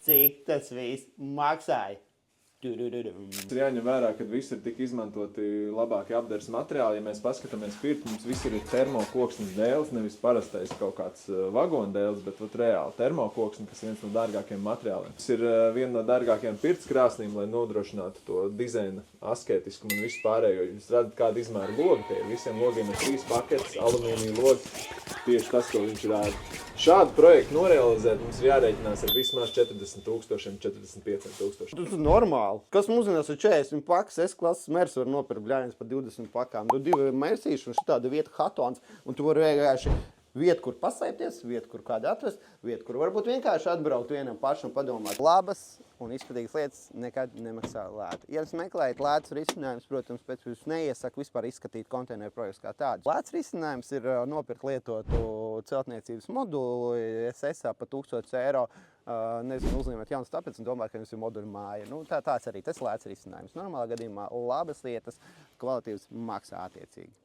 cik tas viss maksāja. Ir jāņem vērā, ka visi ir tik izmantoti labākie apdares materiāli. Ja mēs paskatāmies pirti, mums visur ir termokoksnes dēles, nevis parastais kaut kāds vagonu dēles, bet reāli termokoksne, kas ir viens no dārgākiem materiāliem. Tas ir viena no dārgākajām pirts krāsnīm, lai nodrošinātu to dizaina asketiskumu un visu pārējo. Jūs redzat, kāda izmēra logi tie ir. Visiem logiem ir 3 paketes, alumīnija logi. Tieši tas, ko viņš rāda. Šādu projektu norealizēt mums ir jārēķinās ar vismaz 40,000, 45,000. Tas ir normāli. Kas mums zinās ar 40 pakas, S-klases mers var nopirkt bļāņas par 20 pakām. Tu 2 mersīši un šitāda vieta hatons, un tu vari vienkārši vietu, kur pasaipties, vietu, kur kādu atrast, vietu, kur varbūt vienkārši atbraukt vienam pašam padomāt. Labas un izskatīgas lietas nekad nemaksā lēti. Ja jūs meklējat lētus risinājumus, protams, pēc jūs neiesaku vispār izskatīt konteineru projektus kā tādus. Lēts risinājums ir nopirkt lietotu celtniecības moduli SSA par 1000 eiro. Nezinu, uzņemat jaunas tāpēc un domāt, ka jums ir moduļu māja. Nu, tāds arī tas lēts risinājums. Normālā gadījumā labas lietas, kvalitīvas maksā attiecīgi.